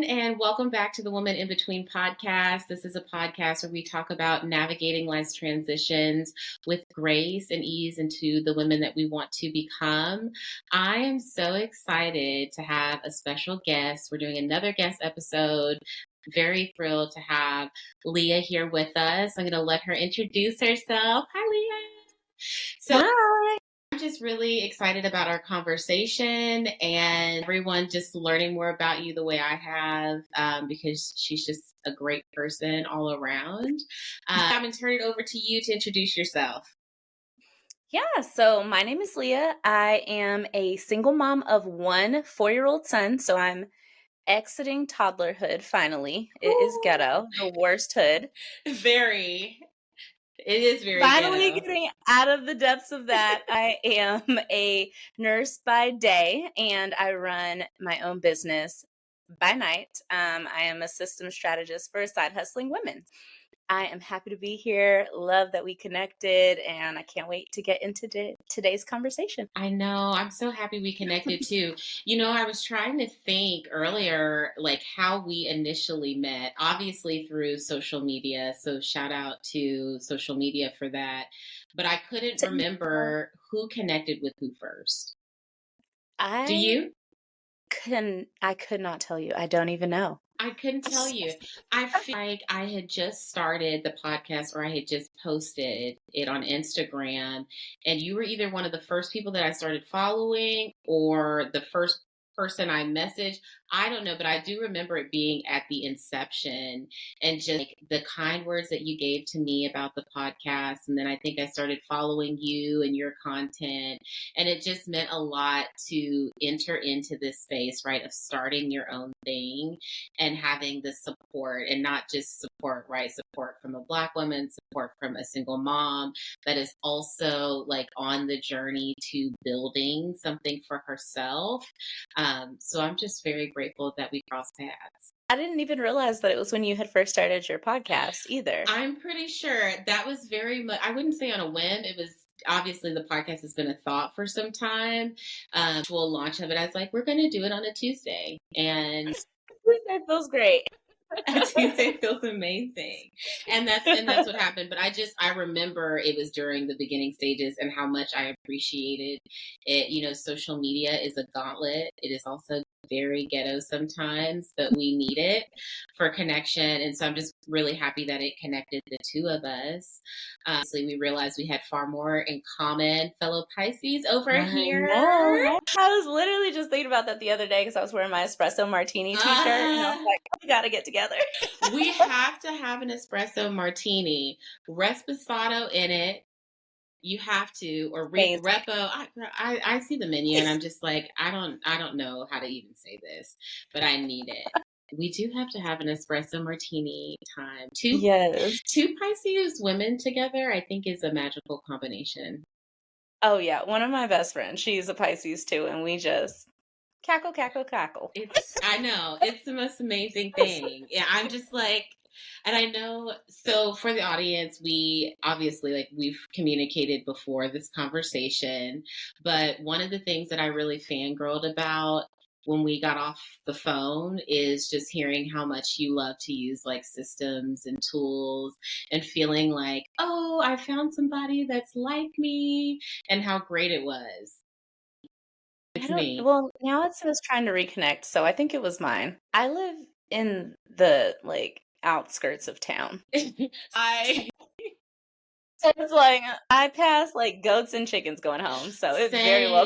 everyone, and welcome back to the Woman in Between podcast. This is a podcast where we talk about navigating life's transitions with grace and ease into the women that we want to become. I am so excited to have a special guest. We're doing another guest episode. Very thrilled to have Leah here with us. I'm going to let her introduce herself. Hi, Leah. So, Hi. I'm just really excited about our conversation and everyone just learning more about you the way I have, because she's just a great person all around. I'm going to turn it over to you to introduce yourself. Yeah, so my name is Leah. I am a single mom of one 4-year-old son, so I'm exiting toddlerhood finally. It is ghetto, the worst hood. Very. It is very Finally ghetto. getting out of the depths of that. I am a nurse by day, and I run my own business by night. I am a systems strategist for Side Hustling Women. I am happy to be here. Love that we connected, and I can't wait to get into today's conversation. I know. I'm so happy we connected too. I was trying to think earlier, like how we initially met, obviously through social media. So shout out to social media for that. But I couldn't remember who connected with who first. Do you? I could not tell you. I don't even know. I couldn't tell you. I feel like I had just started the podcast or I had just posted it on Instagram, and you were either one of the first people that I started following or the first person I messaged. I don't know, but I do remember it being at the inception and just like the kind words that you gave to me about the podcast. And then I think I started following you and your content. And it just meant a lot to enter into this space, right, of starting your own thing and having the support, and not just support, right? Support from a Black woman, support from a single mom that is also like on the journey to building something for herself. So I'm just very grateful that we crossed paths. I didn't even realize that it was when you had first started your podcast either. I'm pretty sure that was very much, I wouldn't say on a whim. It was obviously the podcast has been a thought for some time. Actual launch of it, I was like, we're going to do it on a Tuesday. And Tuesday feels great. Tuesday feels amazing. And that's what happened. But I remember it was during the beginning stages and how much I appreciated it. Social media is a gauntlet. It is also very ghetto sometimes, but we need it for connection. And so I'm just really happy that it connected the two of us. So we realized we had far more in common, fellow Pisces over here. I was literally just thinking about that the other day because I was wearing my espresso martini t-shirt and I was like, we got to get together. We have to have an espresso martini, Resposado in it. You have to, or Repo. I see the menu and I'm just like, I don't know how to even say this, but I need it. We do have to have an espresso martini time. Two Pisces women together, I think, is a magical combination. Oh yeah, one of my best friends, she's a Pisces too, and we just cackle. I know, it's the most amazing thing. Yeah, I'm just like. And I know, so for the audience, we obviously, we've communicated before this conversation, but one of the things that I really fangirled about when we got off the phone is just hearing how much you love to use systems and tools and feeling like, oh, I found somebody that's like me, and how great it was. Well, now it says trying to reconnect, so I think it was mine. I live in the outskirts of town. It's like I pass goats and chickens going home, so it's very well.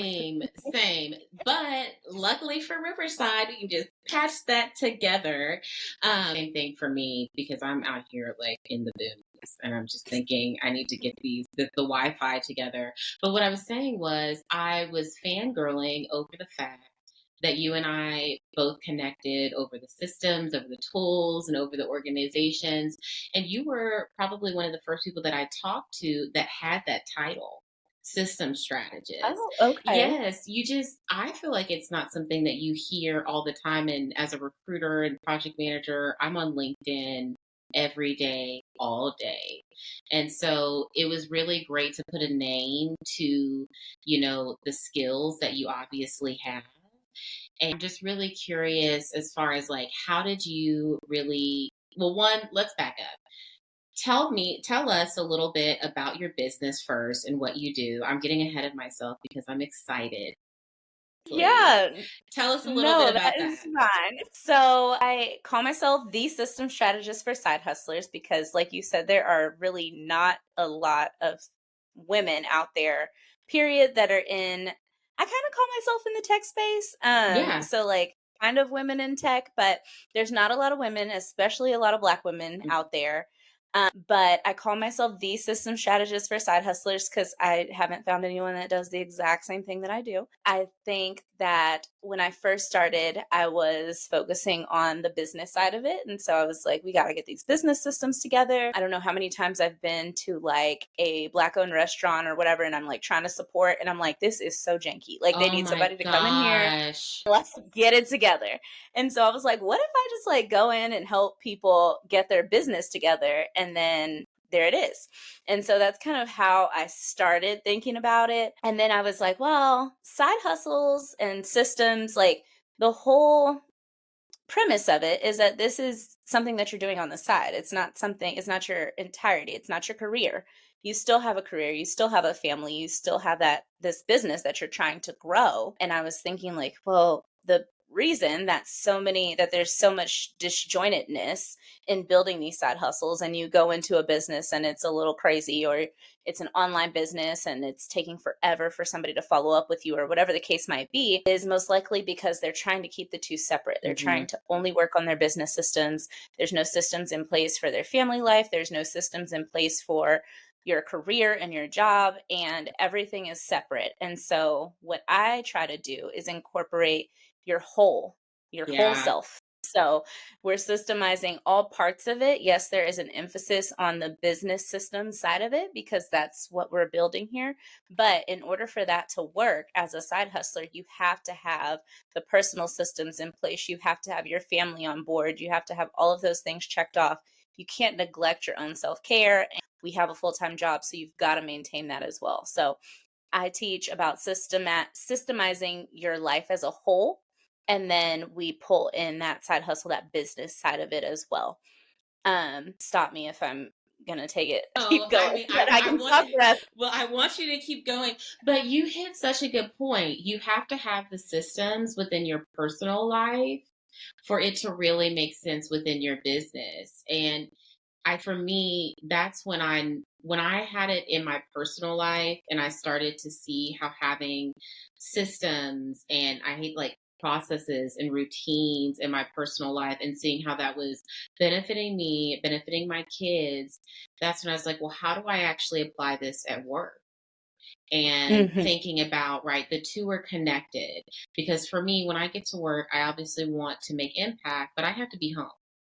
Same. But luckily for Riverside, we can just patch that together. Same thing for me because I'm out here in the boonies, and I'm just thinking I need to get the Wi-Fi together. But what I was saying was I was fangirling over the fact that you and I both connected over the systems, over the tools, and over the organizations. And you were probably one of the first people that I talked to that had that title, system strategist. Oh, okay. Yes, I feel like it's not something that you hear all the time. And as a recruiter and project manager, I'm on LinkedIn every day, all day. And so it was really great to put a name to, the skills that you obviously have. And I'm just really curious as far as like, how did you really, well, one, let's back up. Tell us a little bit about your business first and what you do. I'm getting ahead of myself because I'm excited. Please Yeah, tell us a little bit no, that about is that. fine. So I call myself the system strategist for side hustlers because, like you said, there are really not a lot of women out there, period, that are in. I kind of call myself in the tech space. Yeah. So like kind of women in tech, but there's not a lot of women, especially a lot of Black women out there. But I call myself the system strategist for side hustlers because I haven't found anyone that does the exact same thing that I do. I think that when I first started, I was focusing on the business side of it. And so I was like, we got to get these business systems together. I don't know how many times I've been to like a Black owned restaurant or whatever, and I'm like trying to support, and I'm like, this is so janky. Like, they Oh need my somebody to come in here. gosh. Let's get it together. And so I was like, what if I just like go in and help people get their business together? And then there it is. And so that's kind of how I started thinking about it. And then I was like, well, side hustles and systems, like the whole premise of it is that this is something that you're doing on the side. It's not your entirety. It's not your career. You still have a career, you still have a family, you still have this business that you're trying to grow. And I was thinking like, well, the reason that there's so much disjointedness in building these side hustles, and you go into a business and it's a little crazy, or it's an online business and it's taking forever for somebody to follow up with you, or whatever the case might be, is most likely because they're trying to keep the two separate. They're Hmm. trying to only work on their business systems. There's no systems in place for their family life. There's no systems in place for your career and your job, and everything is separate. And so what I try to do is incorporate your whole Yeah. self. So we're systemizing all parts of it. Yes, there is an emphasis on the business system side of it because that's what we're building here. But in order for that to work as a side hustler, you have to have the personal systems in place. You have to have your family on board. You have to have all of those things checked off. You can't neglect your own self care. And we have a full time job, so you've got to maintain that as well. So I teach about systemizing your life as a whole. And then we pull in that side hustle, that business side of it as well. Stop me if I'm gonna Oh, keep I going, mean, but I I can want talk the rest. well, I want you to keep going, but you hit such a good point. You have to have the systems within your personal life for it to really make sense within your business. And for me, that's when I had it in my personal life and I started to see how having systems, and I hate like processes and routines in my personal life, and seeing how that was benefiting me, benefiting my kids. That's when I was like, well, how do I actually apply this at work? And Mhm. thinking about, right, the two are connected. Because for me, when I get to work, I obviously want to make impact, but I have to be home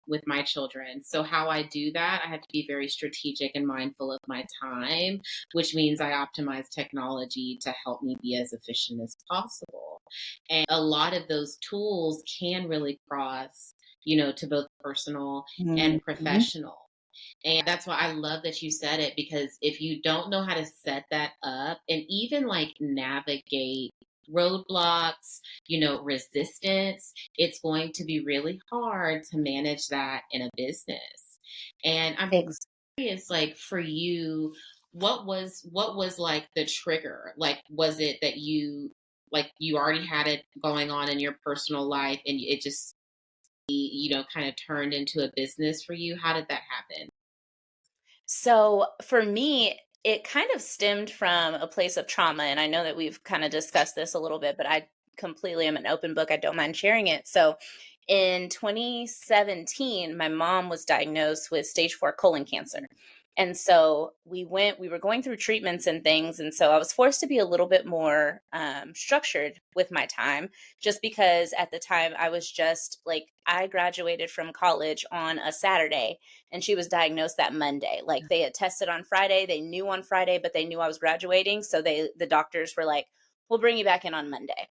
with my children. So how I do that, I have to be very strategic and mindful of my time, which means I optimize technology to help me be as efficient as possible. And a lot of those tools can really cross, to both personal and Mhm. professional. And that's why I love that you said it, because if you don't know how to set that up and even like navigate roadblocks, resistance, it's going to be really hard to manage that in a business. And I'm Ex curious, like for you, what was like the trigger? Like, was it that you already had it going on in your personal life and it just, kind of turned into a business for you? How did that happen? So for me, it kind of stemmed from a place of trauma. And I know that we've kind of discussed this a little bit, but I completely am an open book. I don't mind sharing it. So in 2017, my mom was diagnosed with stage 4 colon cancer. And so we were going through treatments and things. And so I was forced to be a little bit more structured with my time, just because at the time I was just like, I graduated from college on a Saturday and she was diagnosed that Monday. Like they had tested on Friday, they knew on Friday, but they knew I was graduating, so the doctors were like, "We'll bring you back in on Monday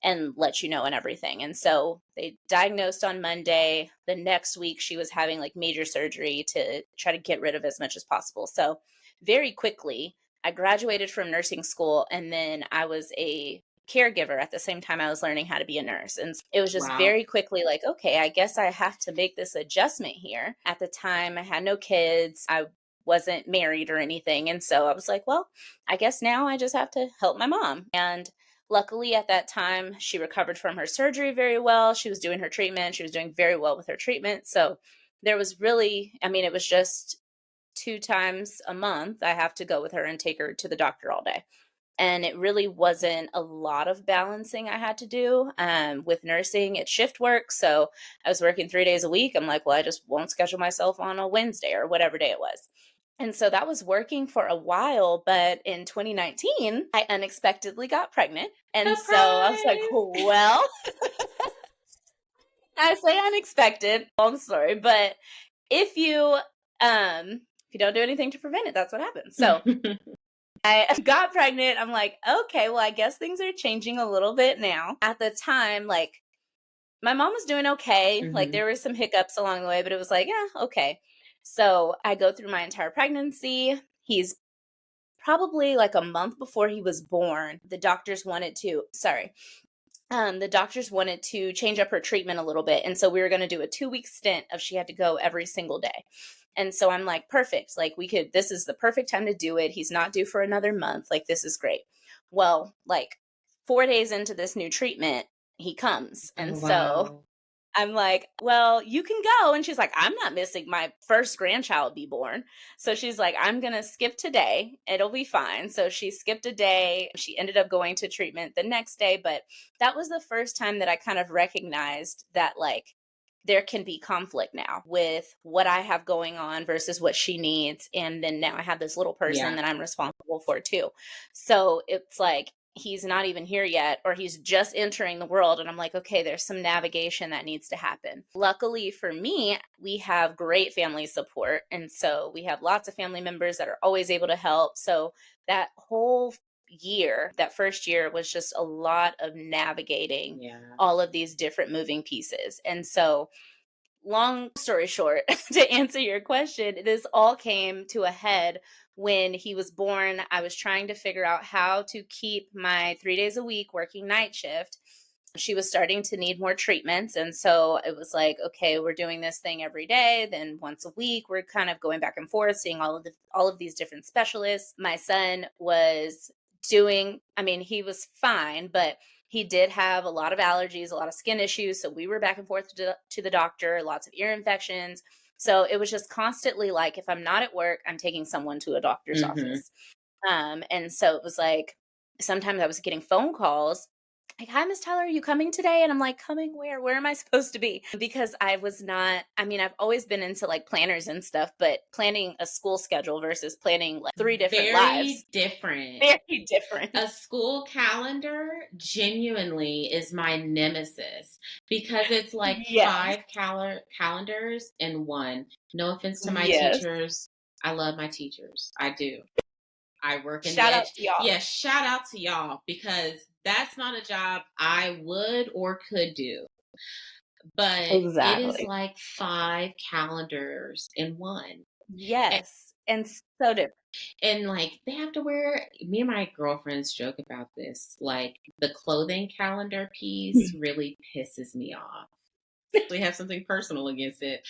and let you know and everything." And so they diagnosed on Monday. The next week she was having like major surgery to try to get rid of as much as possible. So very quickly I graduated from nursing school, and then I was a caregiver at the same time I was learning how to be a nurse. And it was just Wow. very quickly like, okay, I guess I have to make this adjustment here. At the time, I had no kids. I wasn't married or anything. And so I was like, well, I guess now I just have to help my mom. And luckily at that time, she recovered from her surgery very well. She was doing her treatment. She was doing very well with her treatment. So there was really, I mean, it was just 2 times a month I have to go with her and take her to the doctor all day. And it really wasn't a lot of balancing I had to do with nursing. It's shift work. So I was working 3 days a week. I'm like, well, I just won't schedule myself on a Wednesday or whatever day it was. And so that was working for a while. But in 2019, I unexpectedly got pregnant. And so I was like, Surprise! well, I say unexpected, long story. But if you, if you don't do anything to prevent it, that's what happens. So I got pregnant. I'm like, okay, well, I guess things are changing a little bit now. At the time, like, my mom was doing okay. Like, Hmm. there were some hiccups along the way, but it was like, yeah, okay. So I go through my entire pregnancy. He's probably like a month before he was born. The doctors wanted to change up her treatment a little bit. And so we were going to do a 2 week stint of she had to go every single day. And so I'm like, perfect. Like, this is the perfect time to do it. He's not due for another month. Like, this is great. Well, like 4 days into this new treatment, he comes. And Oh, so wow. I'm like, well, you can go. And she's like, I'm not missing my first grandchild be born. So she's like, I'm going to skip today. It'll be fine. So she skipped a day. She ended up going to treatment the next day. But that was the first time that I kind of recognized that, like, there can be conflict now with what I have going on versus what she needs. And then now I have this little person Yeah. that I'm responsible for too. So it's like, he's not even here yet, or he's just entering the world. And I'm like, okay, there's some navigation that needs to happen. Luckily for me, we have great family support. And so we have lots of family members that are always able to help. So that whole year, that first year, was just a lot of navigating Yeah. all of these different moving pieces. And so, long story short, to answer your question, this all came to a head when he was born. I was trying to figure out how to keep my 3 days a week working night shift. She was starting to need more treatments. And so it was like, okay, we're doing this thing every day. Then once a week, we're kind of going back and forth, seeing all of these different specialists. My son was doing, I mean, he was fine, but he did have a lot of allergies, a lot of skin issues. So we were back and forth to the doctor, lots of ear infections. So it was just constantly like, if I'm not at work, I'm taking someone to a doctor's Hmm. office. And so it was like, sometimes I was getting phone calls like, hi, Miss Tyler, are you coming today? And I'm like, coming where? Where am I supposed to be? Because I was not, I mean, I've always been into like planners and stuff, but planning a school schedule versus planning like 3 different lives, Very different. very different. A school calendar genuinely is my nemesis because it's like Yes. five calendars in one. No offense to my Yes. teachers. I love my teachers. I do. I work in the Shout out edge. to y'all. Yeah, shout out to y'all because that's not a job I would or could do. But it is Exactly. like five calendars in one. Yes. And so different. And like they have to wear, me and my girlfriends joke about this. Like the clothing calendar piece really pisses me off. We have something personal against it.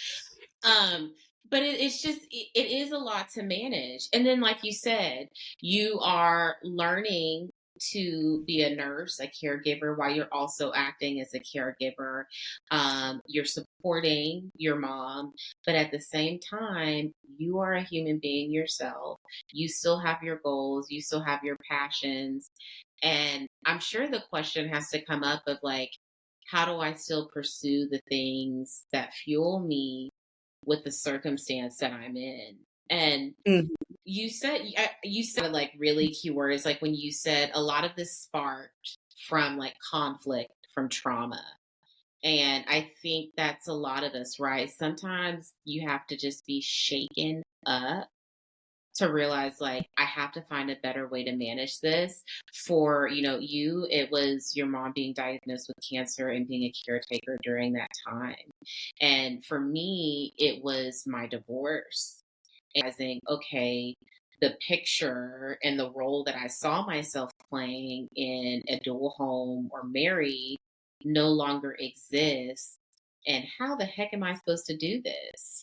Um, but it's just it is a lot to manage. And then like you said, you are learning to be a nurse, a caregiver, while you're also acting as a caregiver. You're supporting your mom, but at the same time, you are a human being yourself. You still have your goals, you still have your passions. And I'm sure the question has to come up of like, how do I still pursue the things that fuel me with the circumstance that I'm in? And Mhm. you said like really key words, like when you said a lot of this sparked from like conflict, from trauma. And I think that's a lot of us, right? Sometimes you have to just be shaken up to realize like I have to find a better way to manage this. For you, it was your mom being diagnosed with cancer and being a caretaker during that time. And for me, it was my divorce. And realizing, okay, the picture and the role that I saw myself playing in a dual home or married no longer exists. And how the heck am I supposed to do this?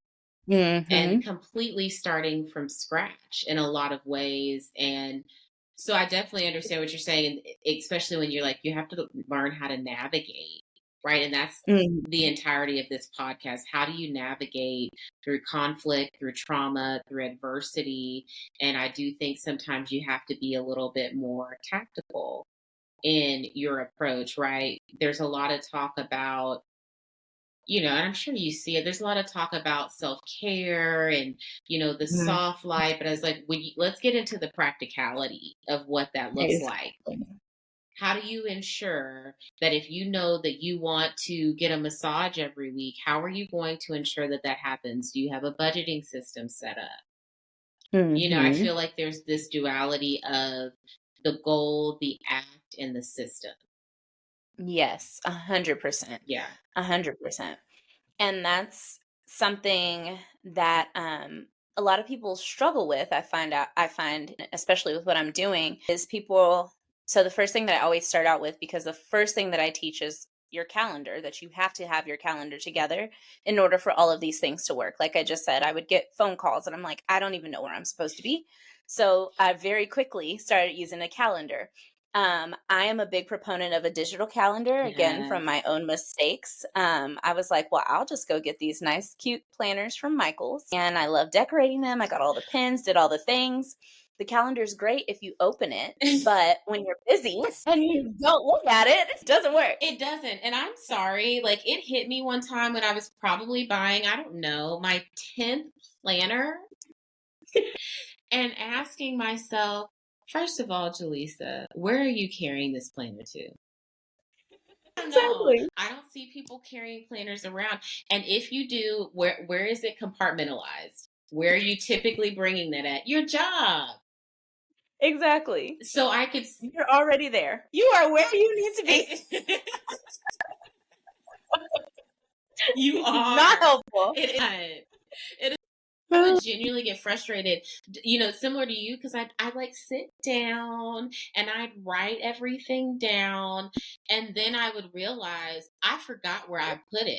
And Mhm. completely starting from scratch in a lot of ways. And so I definitely understand what you're saying, especially when you're like, you have to learn how to navigate, right? And that's the Mhm. entirety of this podcast. How do you navigate through conflict, through trauma, through adversity? And I do think sometimes you have to be a little bit more tactical in your approach, right? There's a lot of talk about, and I'm sure you see it. There's a lot of talk about self care and, the Mhm. soft life. But I was like, let's get into the practicality of what that looks like. Exactly. How do you ensure that if you know that you want to get a massage every week, how are you going to ensure that that happens? Do you have a budgeting system set up? I Mhm. feel like there's this duality of the goal, the act, and the system. Yes, 100%. Yeah. 100%. And that's something that a lot of people struggle with. I find especially with what I'm doing is people. So the first thing that I always start out with, because the first thing that I teach is your calendar, that you have to have your calendar together in order for all of these things to work. Like I just said, I would get phone calls and I'm like, I don't even know where I'm supposed to be. So I very quickly started using a calendar. I am a big proponent of a digital calendar, again, from Yes. my own mistakes. I was like, well, I'll just go get these nice, cute planners from Michael's. And I love decorating them. I got all the pins, did all the things. The calendar is great if you open it, but when you're busy and you don't look at it, it doesn't work. It doesn't. And I'm sorry. Like, it hit me one time when I was probably buying, I don't know, my 10th planner and asking myself, first of all, Jelesa, where are you carrying this planner to? I don't know. Exactly. I don't see people carrying planners around. And if you do, where is it compartmentalized? Where are you typically bringing that at? Your job. Exactly. So I could. You're already there. You are where you need to be. You Not are. helpful. It I would genuinely get frustrated, similar to you, because I like sit down and I'd write everything down, and then I would realize I forgot where I put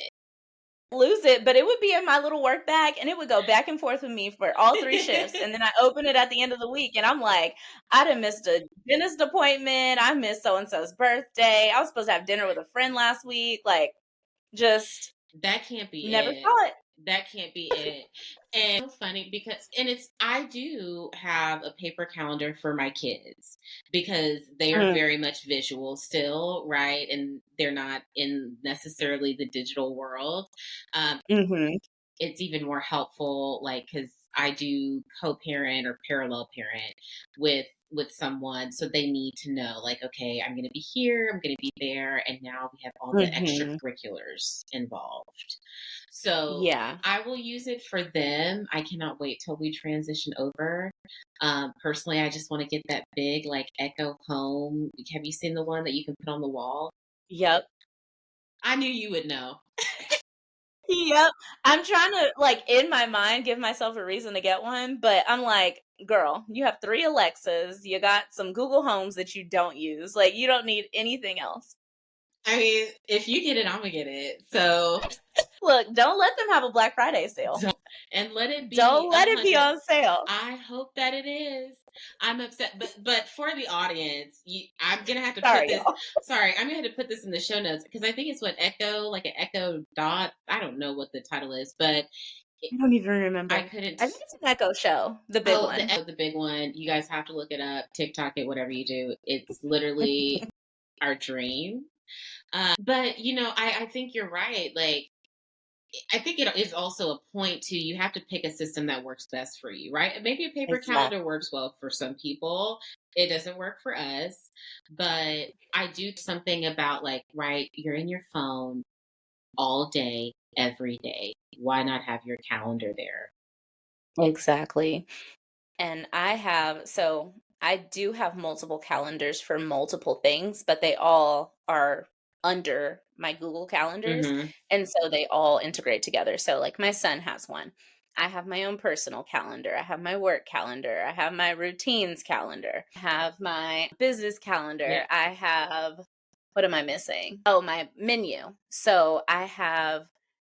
Lose it, but it would be in my little work bag and it would go back and forth with me for all 3 shifts, it. and then I open it at the end of the week and I'm like, "I done missed a dentist appointment, I missed so and so's birthday, I was supposed to have dinner with a friend last week," like, just That can't be never it. saw it. That can't be it. And it's so funny because, and I do have a paper calendar for my kids because they are Mm, very much visual still, right? And they're not in necessarily the digital world. mhm, It's even more helpful, like, because I do co-parent or parallel parent with someone, so they need to know, like, okay, I'm going to be here, I'm going to be there, and now we have all the mhm. extracurriculars involved. So Yeah. I will use it for them. I cannot wait till we transition over. Personally, I just want to get that big, like, Echo home. Have you seen the one that you can put on the wall? Yep. I knew you would know. Yep. I'm trying to, like, in my mind, give myself a reason to get one, but I'm like, "Girl, you have 3 Alexas, you got some Google Homes that you don't use, like, you don't need anything else." I mean, if you get it, I'm gonna get it. So Look, don't let them have a Black Friday sale. don't, and let it be Don't a let it be hundred. on sale. I hope that it is. I'm upset, but for the audience, I'm gonna have to put Sorry, this. y'all. Sorry, I'm gonna have to put this in the show notes because I think it's what Echo, like an Echo Dot. I don't know what the title is, but it, I don't even I remember. couldn't. I think it's an Echo Show, the big Oh, one. the big one. You guys have to look it up, TikTok it, whatever you do. It's literally our dream. But I think you're right. Like, I think it is also a point to, you have to pick a system that works best for you, right? Maybe a paper calendar Exactly. works well for some people. It doesn't work for us. But I do something about, like, right, you're in your phone all day, every day. Why not have your calendar there? Exactly. And I do have multiple calendars for multiple things, but they all are under my Google calendars. Mm-hmm. And so they all integrate together. So, like, my son has one. I have my own personal calendar. I have my work calendar. I have my routines calendar. I have my business calendar. Yeah. I have, what am I missing? Oh, my menu. So I have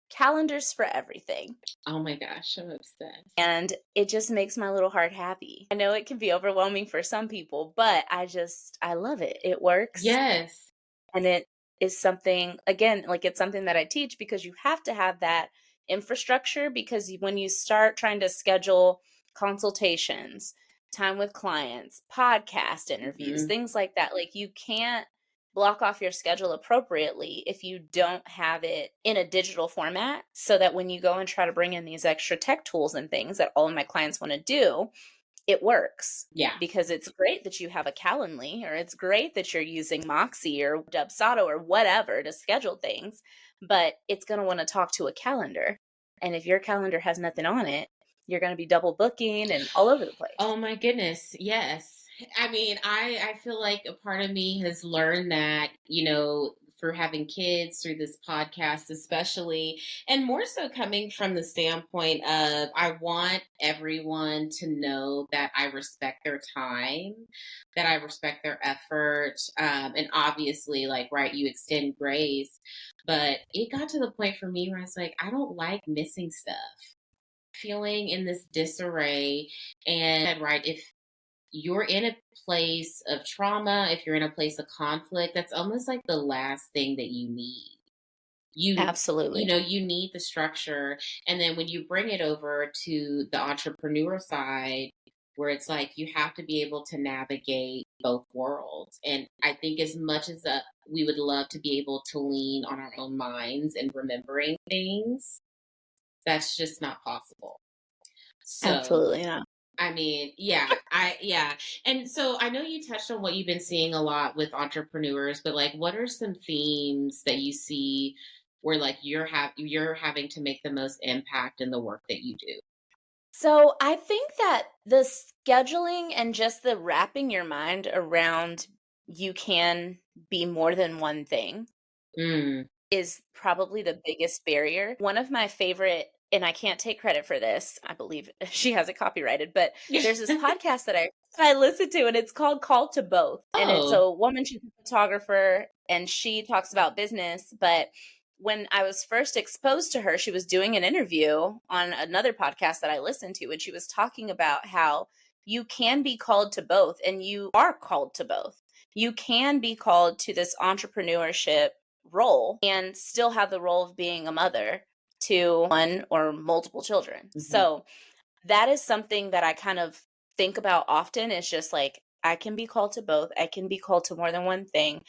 calendars for everything. Oh my gosh, I'm obsessed. And it just makes my little heart happy. I know it can be overwhelming for some people, but I love it. It works. Yes. And it is something, again, like it's something that I teach because you have to have that infrastructure because when you start trying to schedule consultations, time with clients, podcast interviews, Mhm. things like that, like you can't block off your schedule appropriately if you don't have it in a digital format so that when you go and try to bring in these extra tech tools and things that all of my clients want to do, it works Yeah. because it's great that you have a Calendly or it's great that you're using Moxie or Dubsado or whatever to schedule things, but it's going to want to talk to a calendar. And if your calendar has nothing on it, you're going to be double booking and all over the place. Oh my goodness, yes. I mean, I feel like a part of me has learned that, through having kids, through this podcast especially, and more so coming from the standpoint of I want everyone to know that I respect their time, that I respect their effort, and obviously, like, right, you extend grace. But it got to the point for me where I was like, I don't like missing stuff, feeling in this disarray. And right, if you're in a place of trauma, if you're in a place of conflict, that's almost like the last thing that you need. You Absolutely. you need the structure. And then when you bring it over to the entrepreneur side, where it's like you have to be able to navigate both worlds. And I think as much as we would love to be able to lean on our own minds and remembering things, that's just not possible. So, Absolutely not. I mean, yeah. And so I know you touched on what you've been seeing a lot with entrepreneurs, but like what are some themes that you see where like you're having to make the most impact in the work that you do? So I think that the scheduling and just the wrapping your mind around you can be more than one thing Mm. is probably the biggest barrier. One of my favorite, and I can't take credit for this, I believe she has it copyrighted, but there's this podcast that I listen to and it's called Call to Both. And it's Oh, a woman, she's a photographer and she talks about business. But when I was first exposed to her, she was doing an interview on another podcast that I listened to, and she was talking about how you can be called to both and you are called to both. You can be called to this entrepreneurship role and still have the role of being a mother to one or multiple children. mhm. So that is something that I kind of think about often. It's just like I can be called to both. I can be called to more than one thing.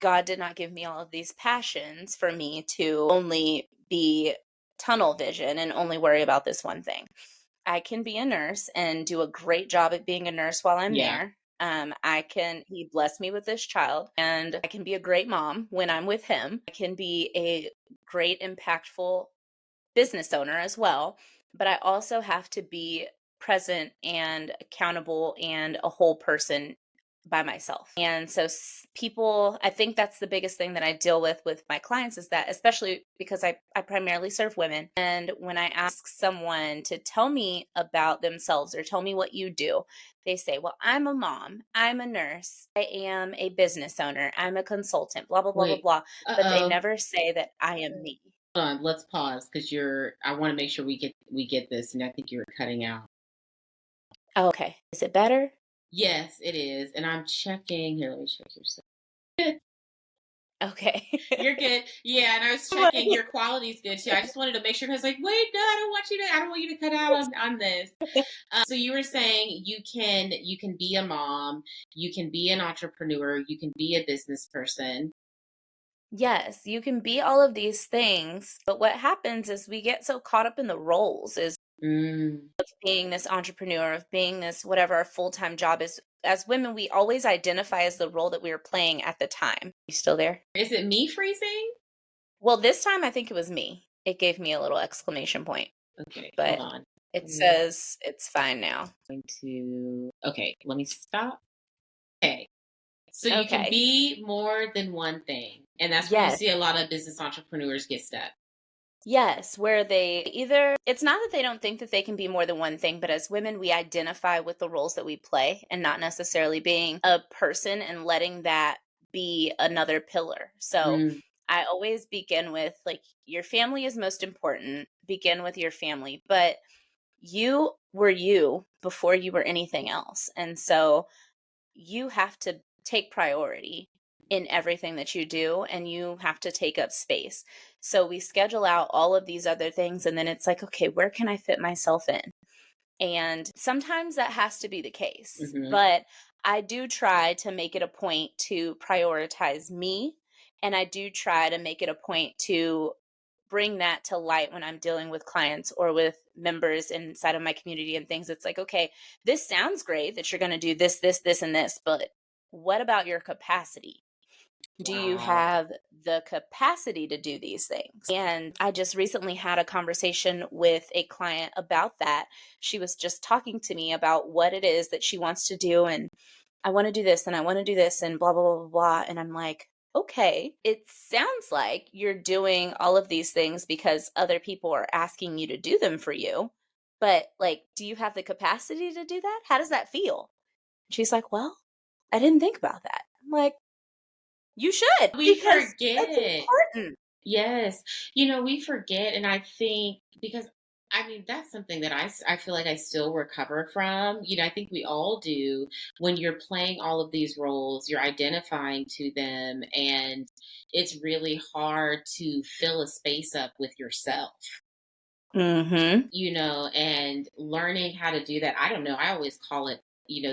God did not give me all of these passions for me to only be tunnel vision and only worry about this one thing. I can be a nurse and do a great job at being a nurse while I'm Yeah. there. He blessed me with this child, and I can be a great mom when I'm with him. I can be a great, impactful business owner as well, but I also have to be present and accountable and a whole person by myself. And so people, I think that's the biggest thing that I deal with my clients is that, especially because I primarily serve women. And when I ask someone to tell me about themselves or tell me what you do, they say, well, I'm a mom, I'm a nurse, I am a business owner, I'm a consultant, blah, blah, blah, blah, Wait. blah. But they Uh-oh. never say that I am me. Hold on, let's pause because I want to make sure we get this, and I think you're cutting out. Okay. Is it better? Yes, it is. And I'm checking here. Let me check your stuff. Okay. You're good. Yeah, and I was checking your quality's good too. I just wanted to make sure because like, wait, no, I don't want you to cut out on this. So you were saying you can be a mom, you can be an entrepreneur, you can be a business person. Yes, you can be all of these things, but what happens is we get so caught up in the roles is Mm. being this entrepreneur, of being this whatever our full-time job is. As women, we always identify as the role that we were playing at the time. You still there? Is it me freezing? Well, this time I think it was me. It gave me a little exclamation point, Okay, hold but on. it I'm says it's fine now. going to. Okay, let me stop. Okay, so you can Okay. be more than one thing, and that's where you Yes. see a lot of business entrepreneurs get stuck. Yes, where they either, it's not that they don't think that they can be more than one thing, but as women, we identify with the roles that we play and not necessarily being a person and letting that be another pillar. So Mm, I always begin with like, your family is most important. Begin with your family, but you were you before you were anything else. And so you have to take priority in everything that you do, and you have to take up space. So we schedule out all of these other things, and then it's like, okay, where can I fit myself in? And sometimes that has to be the case. hmm. But I do try to make it a point to prioritize me. And I do try to make it a point to bring that to light when I'm dealing with clients or with members inside of my community and things. It's like, okay, this sounds great that you're going to do this, this, this, and this, but what about your capacity? Do you Wow. have the capacity to do these things? And I just recently had a conversation with a client about that. She was just talking to me about what it is that she wants to do. And I want to do this and I want to do this and blah, blah, blah, blah, blah. And I'm like, okay, it sounds like you're doing all of these things because other people are asking you to do them for you. But like, do you have the capacity to do that? How does that feel? She's like, well, I didn't think about that. I'm like, you should, We because that's forget. important. Yes. We forget. And I think because, I mean, that's something that I feel like I still recover from. I think we all do. When you're playing all of these roles, you're identifying to them, and it's really hard to fill a space up with yourself. Mhm. And learning how to do that. I don't know. I always call it,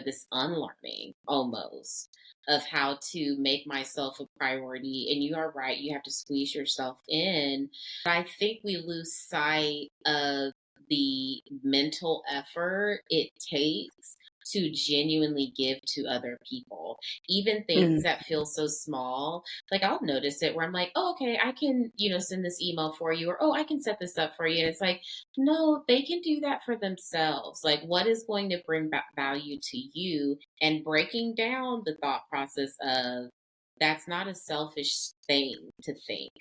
this unlearning almost of how to make myself a priority. And you are right. You have to squeeze yourself in. But I think we lose sight of the mental effort it takes to genuinely give to other people, even things Mm. that feel so small. Like, I'll notice it where I'm like, oh, okay, I can, send this email for you, or oh, I can set this up for you. And it's like, no, they can do that for themselves. Like, what is going to bring back value to you? And breaking down the thought process of, that's not a selfish thing to think.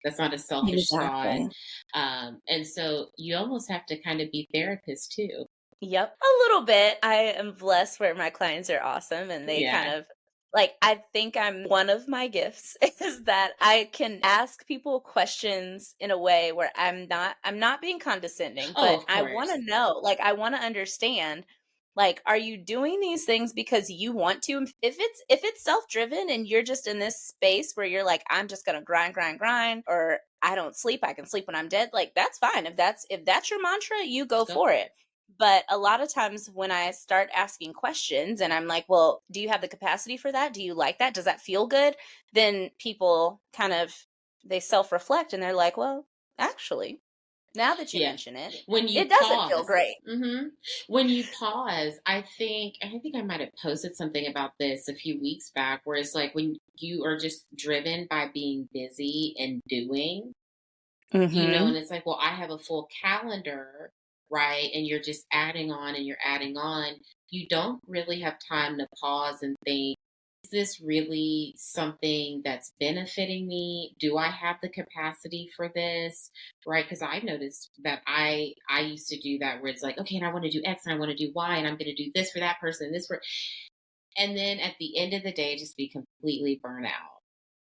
That's not a selfish thought. Exactly. And so you almost have to kind of be therapist too. Yep, a little bit. I am blessed where my clients are awesome and they kind Yeah. of like, I think I'm one of my gifts is that I can ask people questions in a way where I'm not being condescending, Oh, but of I want to course. know, like I want to understand, like, are you doing these things because you want to? If it's self-driven and you're just in this space where you're like, I'm just going to grind, grind, grind, or I don't sleep, I can sleep when I'm dead, like that's fine. If that's your mantra, you go Go for for it. it. But a lot of times when I start asking questions and I'm like, well, do you have the capacity for that? Do you like that? Does that feel good? Then people kind of, they self-reflect and they're like, well, actually, now that you Yeah. mention it, When you it doesn't feel pause. great. When you pause, I think I might have posted something about this a few weeks back, where it's like when you are just driven by being busy and doing, and Mhm. it's like, well, I have a full calendar, right? And you're just adding on and you're adding on. You don't really have time to pause and think, is this really something that's benefiting me? Do I have the capacity for this? Right? Because I noticed that I used to do that, where it's like, okay, and I want to do X and I want to do Y, and I'm going to do this for that person and this for, and then at the end of the day, just be completely burnt out.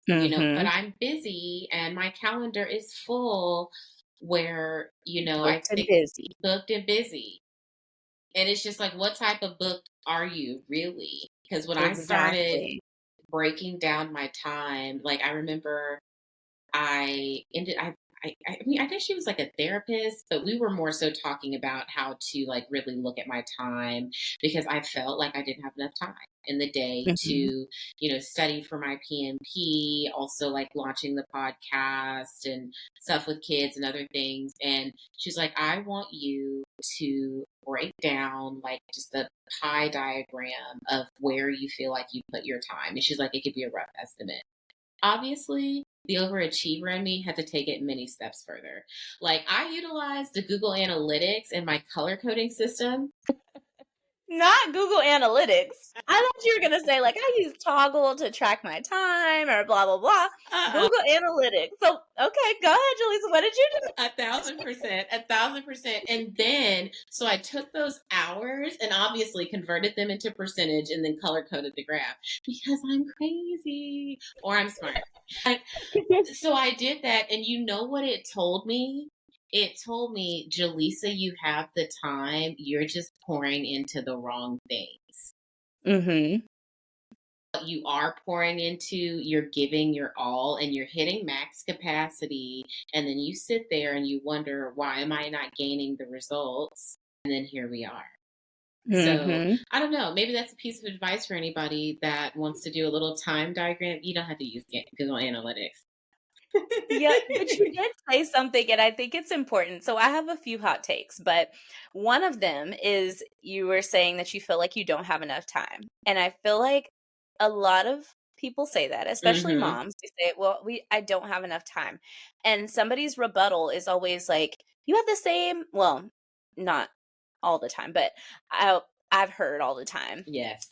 But Mhm. I'm busy and my calendar is full, where, I Booked and think, busy. booked and busy. And it's just like, what type of book are you really? Because when I started Exactly. breaking down my time, like, I remember I ended I mean, I guess she was like a therapist, but we were more so talking about how to, like, really look at my time, because I felt like I didn't have enough time in the day to, Mhm. study for my PMP, also like launching the podcast and stuff with kids and other things. And she's like, I want you to break down, like, just the pie diagram of where you feel like you put your time. And she's like, it could be a rough estimate. Obviously, the overachiever in me had to take it many steps further. Like, I utilized the Google Analytics in my color coding system Not Google Analytics. I thought you were gonna say, like, I use Toggle to track my time or blah, blah, blah. Uh-uh. Google Analytics. So, okay, go ahead, Jelesa. What did you do? 1,000%, 1,000%. And then, so I took those hours and obviously converted them into percentage and then color coded the graph because I'm crazy or I'm smart. So I did that. And you know what it told me? It told me, Jelesa, you have the time. You're just pouring into the wrong things. Mm-hmm. You are pouring into, you're giving your all and you're hitting max capacity, and then you sit there and you wonder, why am I not gaining the results? And then here we are. So Mm-hmm. I don't know, maybe that's a piece of advice for anybody that wants to do a little time diagram. You don't have to use Google Analytics. Yeah, but you did say something, and I think it's important. So I have a few hot takes, but one of them is you were saying that you feel like you don't have enough time. And I feel like a lot of people say that, especially Mm-hmm. moms. They say, "Well, I don't have enough time." And somebody's rebuttal is always like, "You have the same, well, not all the time, but I've heard all the time. Yes.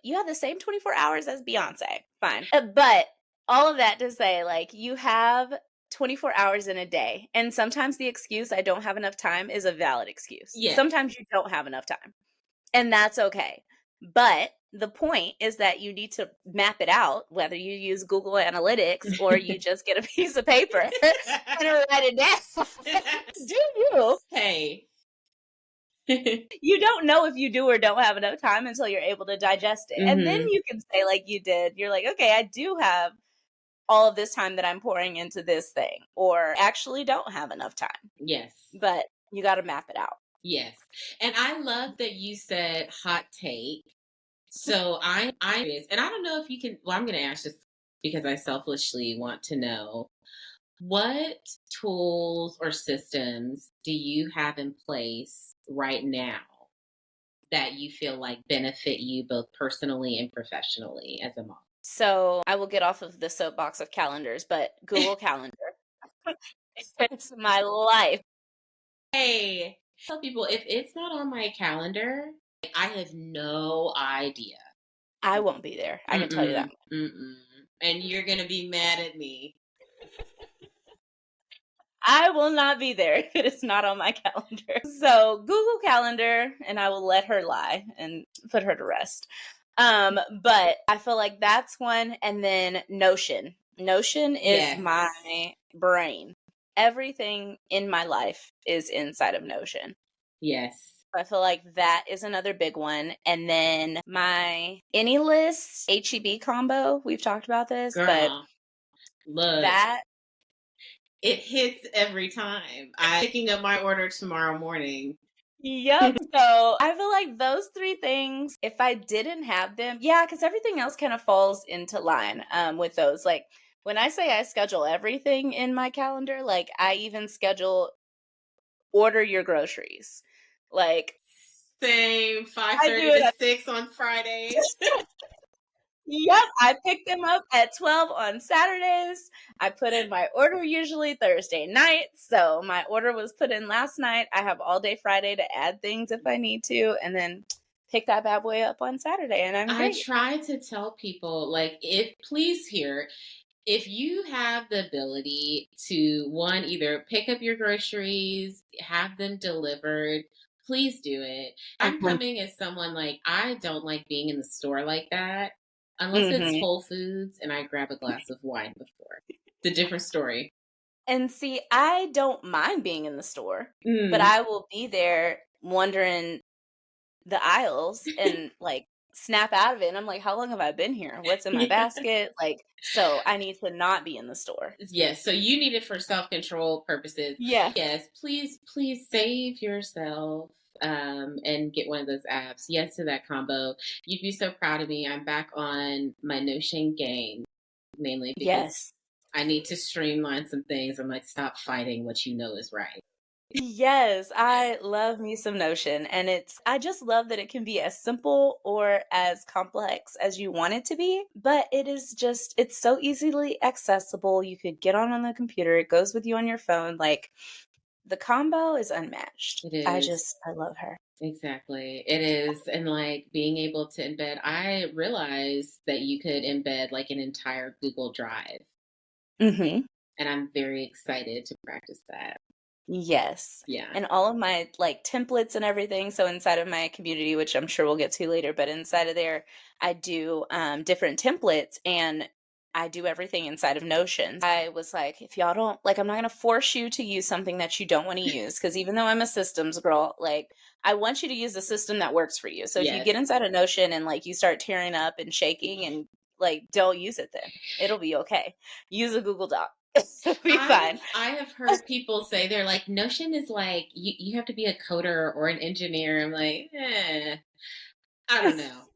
You have the same 24 hours as Beyonce." Fine. But all of that to say, like, you have 24 hours in a day. And sometimes the excuse, I don't have enough time, is a valid excuse. Yes. Sometimes you don't have enough time, and that's okay. But the point is that you need to map it out, whether you use Google Analytics or you just get a piece of paper and write it down. Do you? Hey. You don't know if you do or don't have enough time until you're able to digest it. And then Mm-hmm. you can say, like you did, you're like, okay, I do have all of this time that I'm pouring into this thing, or actually don't have enough time. Yes. But you got to map it out. Yes. And I love that you said hot take. So I'm curious, and I don't know if you can, well, I'm going to ask this because I selfishly want to know, what tools or systems do you have in place right now that you feel like benefit you both personally and professionally as a mom? So I will get off of the soapbox of calendars, but Google Calendar. It's my life. Hey, tell people if it's not on my calendar, I have no idea. I won't be there. I can tell you that. Mm-mm, mm-mm. And you're going to be mad at me. I will not be there if it is not on my calendar. So Google Calendar, and I will let her lie and put her to rest. But I feel like that's one, and then Notion. Notion is Yes. my brain. Everything in my life is inside of Notion. Yes. I feel like that is another big one. And then my AnyList HEB combo. We've talked about this, but Girl, look, that it hits every time. I'm picking up my order tomorrow morning. Yep. So I feel like those three things, if I didn't have them, yeah, because everything else kind of falls into line with those. Like when I say I schedule everything in my calendar, like I even schedule order your groceries. Like Same, I do 5:30 it. to 6 on Fridays. Yep, I pick them up at 12 on Saturdays. I put in my order usually Thursday night. So my order was put in last night. I have all day Friday to add things if I need to, and then pick that bad boy up on Saturday, and I'm I great. try to tell people, like, if you have the ability to, one, either pick up your groceries, have them delivered, please do it. I'm coming as someone, like, I don't like being in the store like that unless it's Mm-hmm. Whole Foods and I grab a glass of wine before. It's a different story. And see, I don't mind being in the store, but Mm. I will be there wondering the aisles and like snap out of it. And I'm like, how long have I been here? What's in my Yeah. basket? Like, so I need to not be in the store. Yes, so you need it for self-control purposes. Yeah. Yes, please save yourself and get one of those apps. Yes to that combo. You'd be so proud of me. I'm back on my Notion game, mainly because Yes. I need to streamline some things. I'm like, stop fighting what you know is right. Yes, I love me some Notion, and I just love that it can be as simple or as complex as you want it to be, but it's so easily accessible. You could get on the computer, it goes with you on your phone. Like, The combo is unmatched. It is. I love her. Exactly. It is. And like being able to embed, I realized that you could embed like an entire Google Drive. Mhm. And I'm very excited to practice that. Yes. Yeah. And all of my, like, templates and everything, so inside of my community, which I'm sure we'll get to later, but inside of there, I do, different templates, and I do everything inside of Notion. I was like, "If y'all don't like, I'm not gonna force you to use something that you don't wanna use, because even though I'm a systems girl, like, I want you to use the system that works for you. So if you Yes. get inside of Notion and, like, you start tearing up and shaking and, like, don't use it then. It'll be okay. Use a Google Doc. It'll be fine." I have heard people say they're like Notion is like you have to be a coder or an engineer. I'm like, I don't know.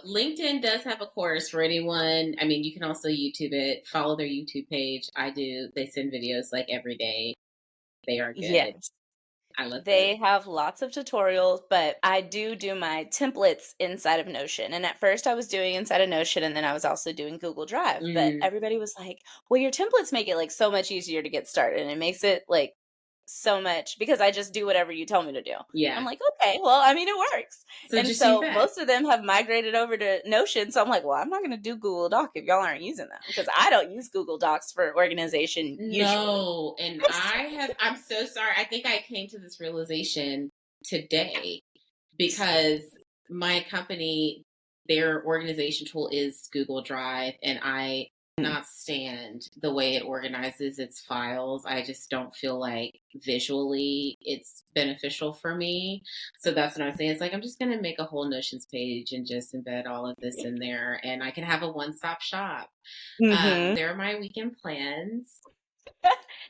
LinkedIn does have a course for anyone. I mean, you can also YouTube it. Follow their YouTube page. I do. They send videos like every day. They are good. Yes. I love those. They have lots of tutorials, but I do my templates inside of Notion. And at first I was doing inside of Notion and then I was also doing Google Drive. But Mm, everybody was like, "Well, your templates make it like so much easier to get started." And it makes it like so much because I just do whatever you tell me to do. I'm yeah. like, "Okay, well, I mean, it works." So And just use so that. most of them have migrated over to Notion. So I'm like, "Well, I'm not going to do Google Doc if y'all aren't using them because I don't use Google Docs for organization usually." No, and I'm so sorry. I think I came to this realization today because my company, their organization tool is Google Drive, and I cannot stand the way it organizes its files. I just don't feel like visually it's beneficial for me. So that's what I'm saying. It's like I'm just going to make a whole Notions page and just embed all of this in there, and I can have a one-stop shop. Mhm. There are my weekend plans.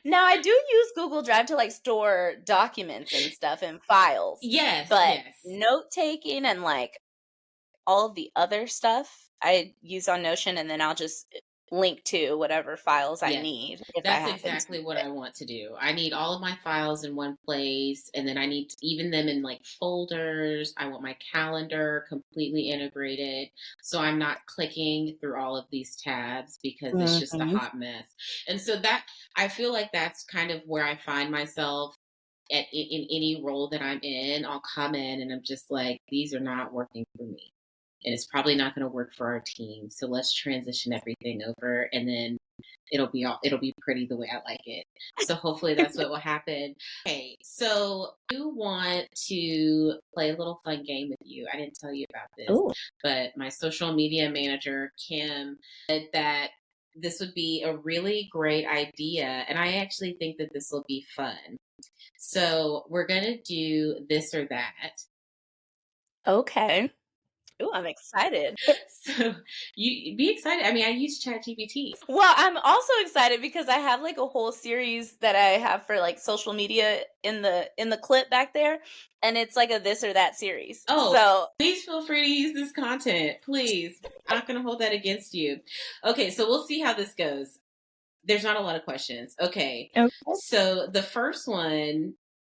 Now I do use Google Drive to, like, store documents and stuff and files, Yes, but yes. note taking and, like, all of the other stuff I use on Notion, and then I'll just link to whatever files I Yes. need if I That's happen to exactly need what it. I want to do. I need all of my files in one place, and then I need to even them in like folders. I want my calendar completely integrated so I'm not clicking through all of these tabs because it's just a Mhm. hot mess. And so that I feel like that's kind of where I find myself in any role that I'm in. I'll come in and I'm just like, these are not working for me. And it's probably not going to work for our team. So let's transition everything over and then it'll be pretty the way I like it. So hopefully that's what will happen. Okay, so I do want to play a little fun game with you. I didn't tell you about this, Ooh. but my social media manager, Kim, said that this would be a really great idea. And I actually think that this will be fun. So we're going to do this or that. Okay. Ooh, I'm excited. So you be excited. I mean, I use ChatGPT. Well, I'm also excited because I have, like, a whole series that I have for, like, social media in the clip back there, and it's like a this or that series. Oh, So please feel free to use this content. Please. I'm not going to hold that against you. Okay, so we'll see how this goes. There's not a lot of questions. Okay. okay. So the first one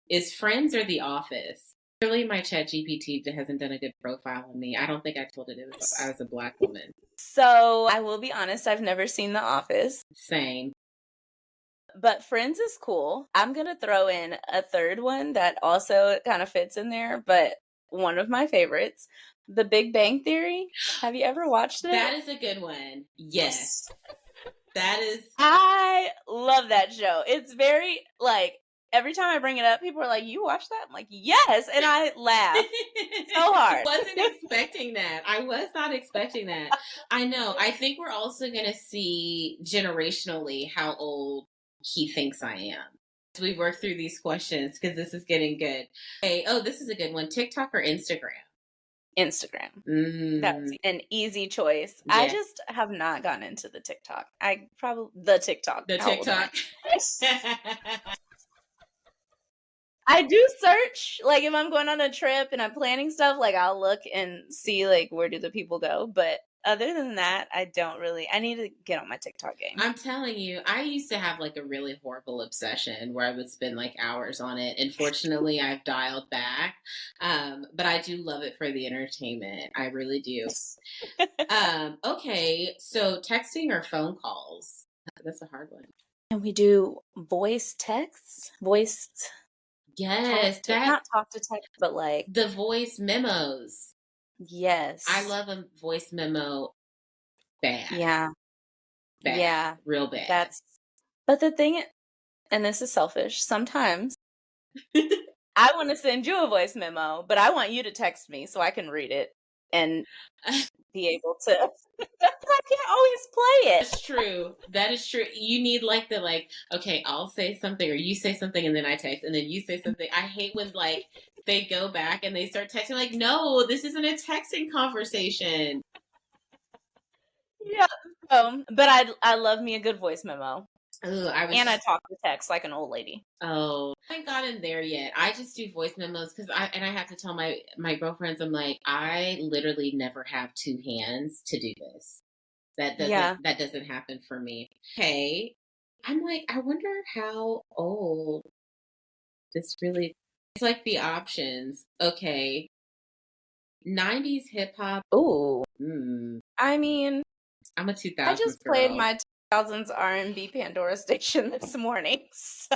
is Friends or The Office? Really, my chat GPT hasn't done a good profile on me. I don't think I told it I was a black woman. So, I will be honest, I've never seen The Office, Same. but Friends is cool. I'm gonna throw in a third one that also kind of fits in there, but one of my favorites, The Big Bang Theory. Have you ever watched it? That is a good one. Yes. That is. I love that show. It's very like every time I bring it up, people are like, "You watch that?" I'm like, "Yes," and I laugh so hard. Wasn't expecting that. I was not expecting that. I know. I think we're also going to see generationally how old he thinks I am. As we work through these questions, because this is getting good. Hey, oh, this is a good one. TikTok or Instagram? Instagram. That was Mm, an easy choice. I yeah, just have not gotten into the TikTok. I probably the TikTok. the How old am I? TikTok. I do search, like, if I'm going on a trip and I'm planning stuff, like, I'll look and see, like, where do the people go, but other than that, I don't really I need to get on my TikTok game. I'm telling you, I used to have like a really horrible obsession where I would spend like hours on it. Unfortunately, I've dialed back, but I do love it for the entertainment. I really do. Okay, so texting or phone calls? That's a hard one. And we do voice texts? Voice Yes, that not talk to text, but like, the voice memos. I yes. love a voice memo bad, Yeah. bad, Yeah. real bad. That's, but the thing, and this is selfish, sometimes I want to send you a voice memo, but I want you to text me so I can read it and be able to. I can't always play it. That's true. That is true. You need like the like, okay, I'll say something or you say something and then I text and then you say something. I hate when like they go back and they start texting like, no, this isn't a texting conversation. Yeah. But I love me a good voice memo. Oh, I And I was talk to text like an old lady. oh, I haven't gotten there yet. I just do voice memos because I have to tell my girlfriends, I'm like, I literally never have two hands to do this. Yeah. That doesn't happen for me. Hey, I'm like, I wonder how old this really. It's like the options. Okay, 90s hip hop. Ooh. Mm, I mean, I'm a I 2000s just played girl. my 2000s R&B Pandora station this morning. So,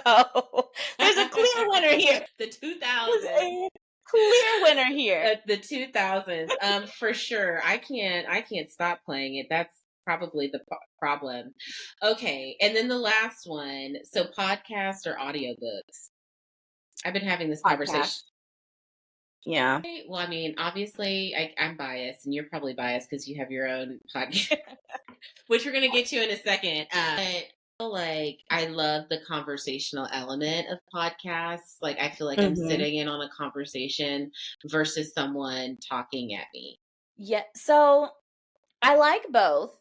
there's a clear winner here. The There's 2000s. a clear winner here. The 2000s. For sure. I can't stop playing it. That's probably the problem. Okay, and then the last one. So podcast or audiobooks. I've been having this conversation. Podcast. Yeah. Well, I mean, obviously, I'm biased, and you're probably biased because you have your own podcast, which we're going to get to in a second. But I feel like I love the conversational element of podcasts. Like, I feel like I'm Mhm. sitting in on a conversation versus someone talking at me. Yeah. So, I like both,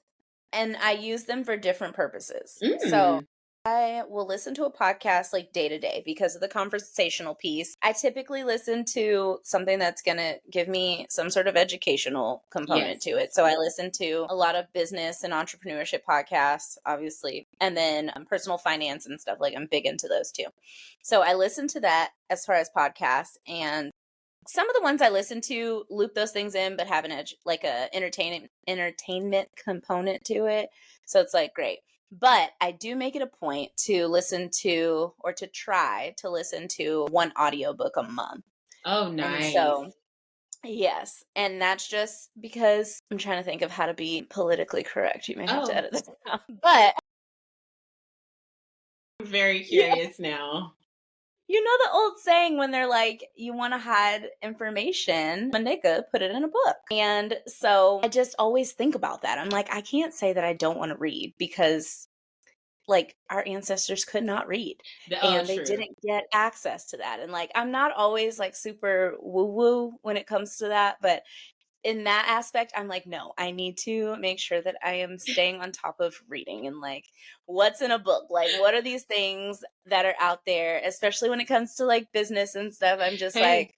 and I use them for different purposes. So Mm, I will listen to a podcast like day to day because of the conversational piece. I typically listen to something that's going to give me some sort of educational component to yes. it. So I listen to a lot of business and entrepreneurship podcasts, obviously, and then personal finance and stuff. Like I'm big into those too. So I listen to that as far as podcasts, and some of the ones I listen to loop those things in, but have an edge, like a entertainment component to it. So it's like great. But I do make it a point to listen to or to try to listen to one audiobook a month. Oh, And nice. so, yes. And that's just because I'm trying to think of how to be politically correct. You may have to Oh, edit this out. But I'm very yeah, curious now. you know the old saying when they're like, you want to hide information, Maneka, put it in a book. And so I just always think about that. I'm like, I can't say that I don't want to read because like our ancestors could not read Oh, and they true. didn't get access to that. And like, I'm not always like super woo woo when it comes to that, but in that aspect, I'm like, no, I need to make sure that I am staying on top of reading and like what's in a book. Like, what are these things that are out there, especially when it comes to like business and stuff? I'm just Hey. like,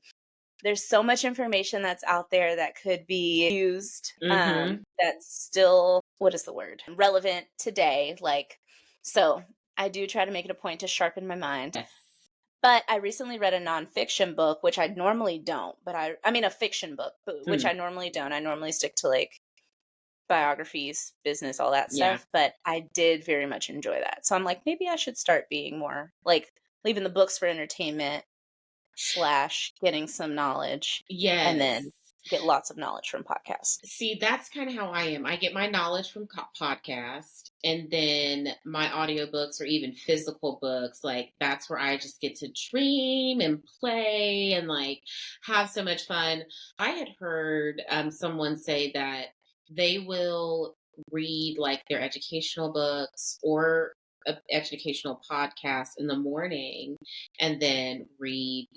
there's so much information that's out there that could be used, Mm-hmm. that's still, what is the word? Relevant today. Like, so I do try to make it a point to sharpen my mind. Yes. But I recently read a nonfiction book, which I normally don't, but I mean a fiction book, but which I Mm, normally don't. I normally stick to like biographies, business, all that yeah. stuff. But I did very much enjoy that. So I'm like, maybe I should start being more like leaving the books for entertainment slash getting some knowledge and Yes. then get lots of knowledge from podcasts. See, that's kind of how I am. I get my knowledge from podcast and then my audiobooks or even physical books. Like, that's where I just get to dream and play and like have so much fun. I had heard someone say that they will read like their educational books or a educational podcast in the morning and then read,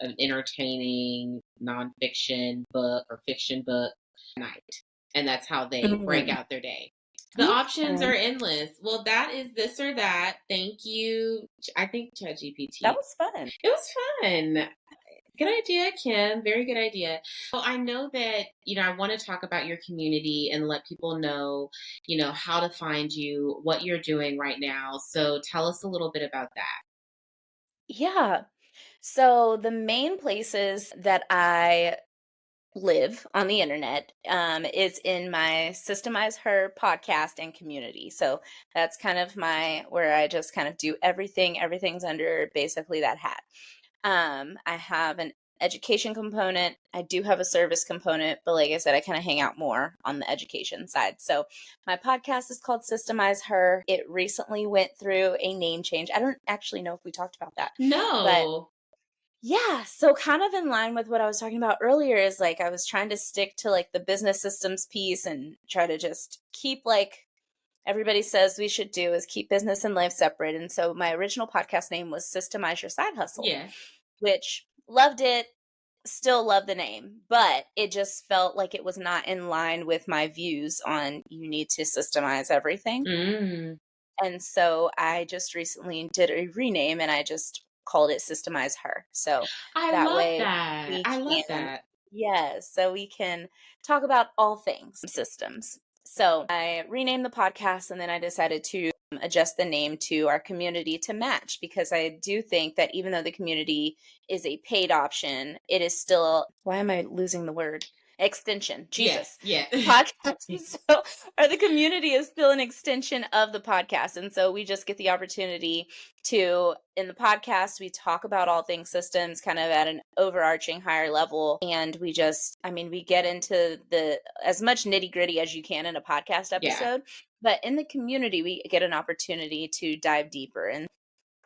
an entertaining nonfiction book or fiction book at night. And that's how they break Mhm. out their day. The options are Okay. endless. Well, that is this or that. Thank you. I think That ChatGPT. was fun. It was fun. Good idea, Kim. Very good idea. Well, I know that, I want to talk about your community and let people know, how to find you, what you're doing right now. So tell us a little bit about that. Yeah. So the main places that I live on the internet is in my Systemize Her podcast and community. So that's kind of my where I just kind of do everything. Everything's under basically that hat. I have an education component. I do have a service component, but like I said, I kind of hang out more on the education side. So my podcast is called Systemize Her. It recently went through a name change. I don't actually know if we talked about that, but No. yeah, so kind of in line with what I was talking about earlier is like I was trying to stick to like the business systems piece and try to just keep like everybody says we should do is keep business and life separate. And so my original podcast name was Systemize Your Side Hustle, Yes. which loved it, still love the name, but it just felt like it was not in line with my views on you need to systemize everything. Mm. And so I just recently did a rename and I just called it Systemize Her. So I that love way that. we I love can, that. yes, so we can talk about all things systems. So I renamed the podcast and then I decided to adjust the name to our community to match because I do think that even though the community is a paid option, it is still, why am I losing the word? Extension. Yes. Jesus. Yeah. The podcast. So, or the community is still an extension of the podcast. And so we just get the opportunity to, in the podcast, we talk about all things systems kind of at an overarching higher level. And we just, I mean, we get into the as much nitty gritty as you can in a podcast Yeah. episode. But in the community, we get an opportunity to dive deeper. And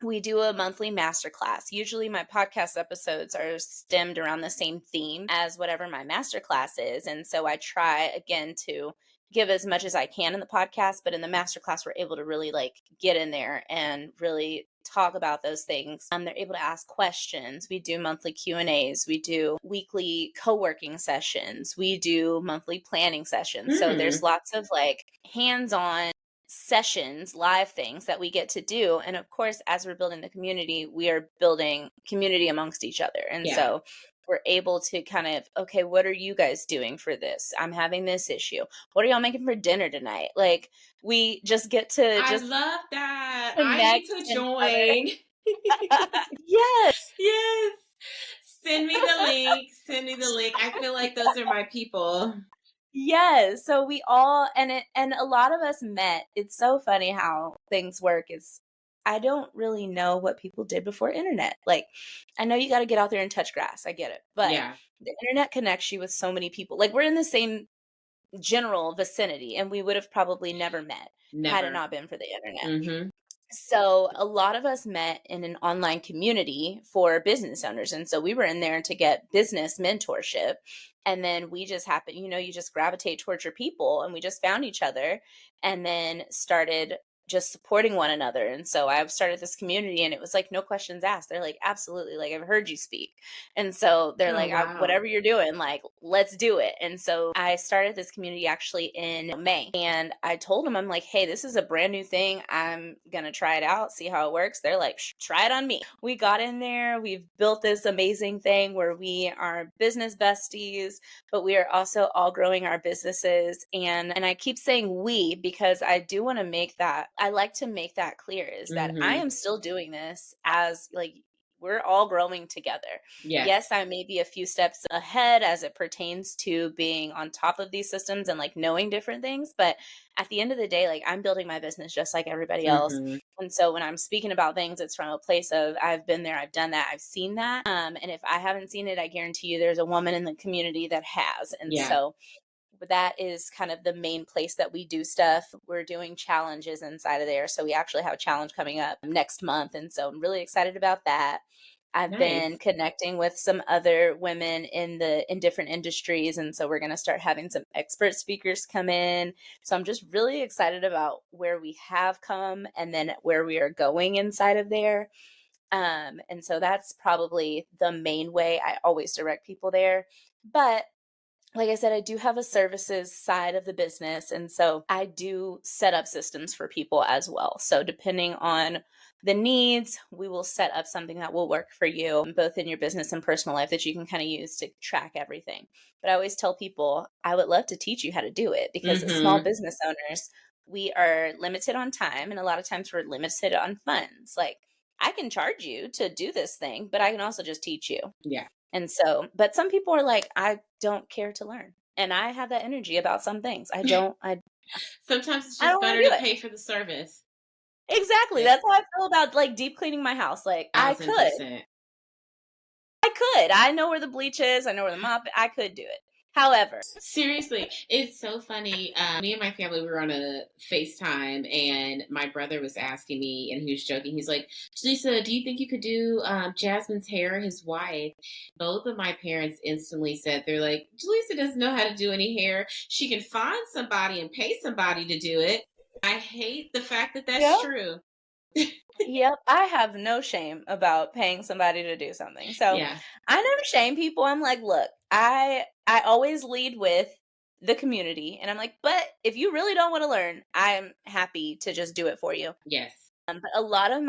we do a monthly masterclass. Usually my podcast episodes are stemmed around the same theme as whatever my masterclass is. And so I try again to give as much as I can in the podcast, but in the masterclass we're able to really like get in there and really talk about those things. They're able to ask questions. We do monthly Q&As. We do weekly co-working sessions. We do monthly planning sessions. So there's Mm. lots of like hands-on sessions, live things that we get to do. And of course, as we're building the community, we are building community amongst each other. And Yeah. so we're able to kind of, okay, what are you guys doing for this? I'm having this issue. What are y'all making for dinner tonight? Like, we just get to I just love that. I need connect to and other. join. Yes. Yes. Send me the link. Send me the link. I feel like those are my people. Yes. So we all and a lot of us met. It's so funny how things work is I don't really know what people did before internet. Like I know you got to get out there and touch grass. I get it. But Yeah. the internet connects you with so many people. Like we're in the same general vicinity and we would have probably never met had it Never. not been for the internet. Mm-hmm. So a lot of us met in an online community for business owners. And so we were in there to get business mentorship. And then we just happened, you just gravitate towards your people and we just found each other and then started just supporting one another. And so I've started this community and it was like no questions asked. They're like, absolutely, like I've heard you speak. And so they're Oh, like, wow. whatever you're doing, like, let's do it. And so I started this community actually in May. And I told them, I'm like, hey, this is a brand new thing. I'm going to try it out, see how it works. They're like, try it on me. We got in there. We've built this amazing thing where we are business besties, but we are also all growing our businesses. And I keep saying we because I do want to make that, I like to make that clear is that I Mm-hmm. am still doing this as like, we're all growing together. Yes. Yes, I may be a few steps ahead as it pertains to being on top of these systems and like knowing different things. But at the end of the day, like I'm building my business just like everybody else. Mm-hmm. And so when I'm speaking about things, it's from a place of I've been there, I've done that, I've seen that. And if I haven't seen it, I guarantee you there's a woman in the community that has. And Yeah. so but that is kind of the main place that we do stuff. We're doing challenges inside of there. So we actually have a challenge coming up next month. And so I'm really excited about that. I've been Nice. connecting with some other women in different industries. And so we're going to start having some expert speakers come in. So I'm just really excited about where we have come and then where we are going inside of there. And so that's probably the main way I always direct people there. But like I said, I do have a services side of the business. And so I do set up systems for people as well. So depending on the needs, we will set up something that will work for you, both in your business and personal life that you can kind of use to track everything. But I always tell people, I would love to teach you how to do it because as small Mm-hmm. business owners, we are limited on time. And a lot of times we're limited on funds. Like I can charge you to do this thing, but I can also just teach you. Yeah. And so, but some people are like, I don't care to learn. And I have that energy about some things. Sometimes it's I just don't want better to do to it. pay for the service. Exactly. Like That's how I feel about like deep cleaning my house. Like I could. 1000%. I could. I know where the bleach is. I know where the mop. I could do it. However, Seriously, it's so funny. Me and my family we were on a FaceTime, and my brother was asking me, and he was joking. He's like, "Jelesa, do you think you could do Jasmine's hair?" His wife. Both of my parents instantly said, "They're like, Jelesa doesn't know how to do any hair. She can find somebody and pay somebody to do it." I hate the fact that that's yeah. true. Yep, I have no shame about paying somebody to do something. So Yeah. I never shame people. I'm like, look, I always lead with the community, and I'm like, but if you really don't want to learn, I'm happy to just do it for you. Yes. But a lot of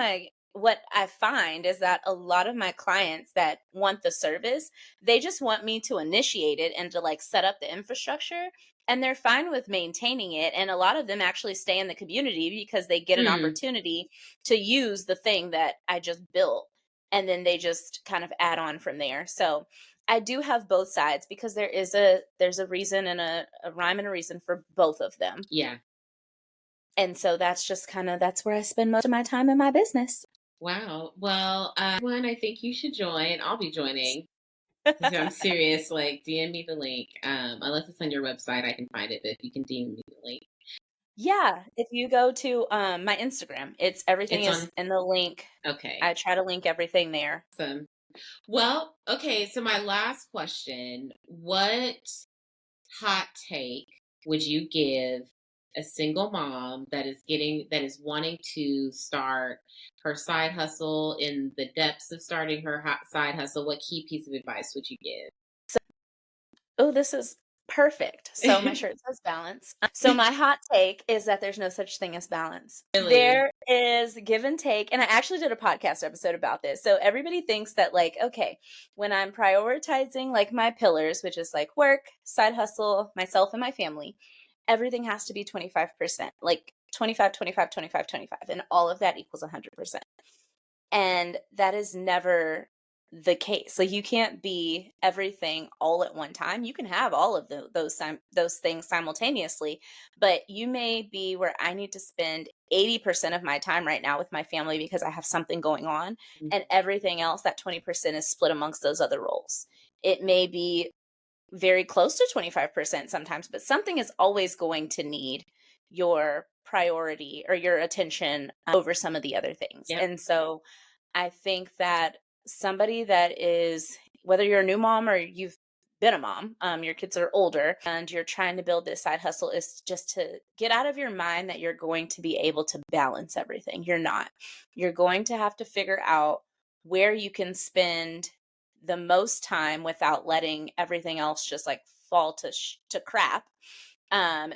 what I find is that a lot of my clients that want the service, they just want me to initiate it and to like set up the infrastructure. And they're fine with maintaining it. And a lot of them actually stay in the community because they get an Hmm. opportunity to use the thing that I just built. And then they just kind of add on from there. So I do have both sides because there's a reason and a rhyme and a reason for both of them. Yeah. And so that's just that's where I spend most of my time in my business. Wow. Well, one, I think you should join. I'll be joining. I'm serious. Like, DM me the link. Unless it's on your website, I can find it. But if you can DM me the link, Yeah, if you go to my Instagram, it's everything it's is on. in the link. Okay. I try to link everything there. Awesome. Well, okay. So my last question: what hot take would you give a single mom that is wanting to start her side hustle in the depths of starting her side hustle? What key piece of advice would you Oh, this is perfect. So my give? shirt says balance. So my hot take is that there's no such thing as balance. Really? There is give and take. And I actually did a podcast episode about this. So everybody thinks that like, okay, when I'm prioritizing like my pillars, which is like work, side hustle, myself and my family, everything has to be 25%, like 25, 25, 25, 25. And all of that equals 100%. And that is never the case. Like you can't be everything all at one time. You can have all of those things simultaneously, but you may be where I need to spend 80% of my time right now with my family because I have something going on, and everything else, that 20% is split amongst those other roles. It may be very close to 25% sometimes, but something is always going to need your priority or your attention over some of the other things. Yep. And so I think that somebody that is, whether you're a new mom or you've been a mom, your kids are older and you're trying to build this side hustle, is just to get out of your mind that you're going to be able to balance everything. You're not. You're going to have to figure out where you can spend the most time without letting everything else just like fall to crap.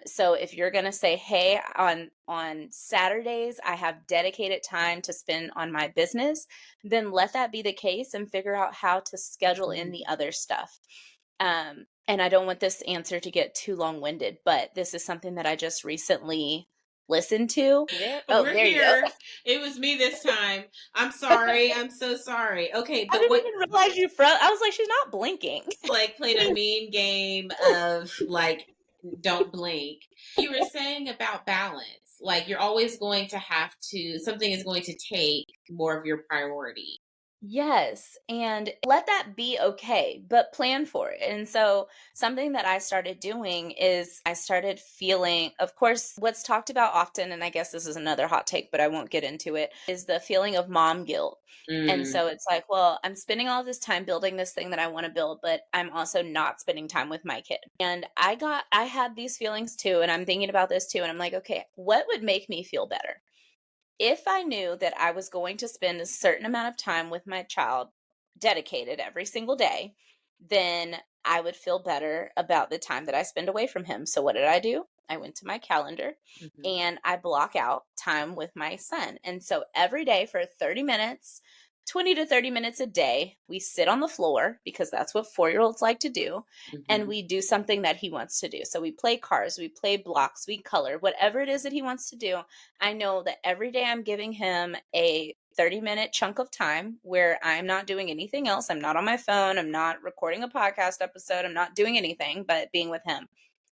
So if you're going to say, hey, on Saturdays I have dedicated time to spend on my business, then let that be the case and figure out how to schedule in the other stuff. And I don't want this answer to get too long-winded, but this is something that I just recently listened to. There, oh, We're there you go. here. It was me this time. I'm sorry. I'm so sorry. Okay, I but didn't what even realize you froze. I was like, she's not blinking. like played a mean game of like don't blink. You were saying about balance. Like you're always going to have to something is going to take more of your priority. Yes, and let that be okay, but plan for it. And so, something that I started doing is I started feeling, of course, what's talked about often, and I guess this is another hot take, but I won't get into it, is the feeling of mom guilt. And Mm, so it's like, well, I'm spending all this time building this thing that I want to build, but I'm also not spending time with my kid. And I had these feelings too, and I'm thinking about this too, and I'm like, okay, what would make me feel better? If I knew that I was going to spend a certain amount of time with my child dedicated every single day, then I would feel better about the time that I spend away from him. So, what did I do? I went to my calendar mhm, and I block out time with my son. And so, every day for 30 minutes, 20 to 30 minutes a day, we sit on the floor because that's what 4-year-olds like to do. And mhm. we do something that he wants to do. So, we play cards, we play blocks, we color, whatever it is that he wants to do. I know that every day I'm giving him a 30-minute chunk of time where I'm not doing anything else. I'm not on my phone. I'm not recording a podcast episode. I'm not doing anything but being with him.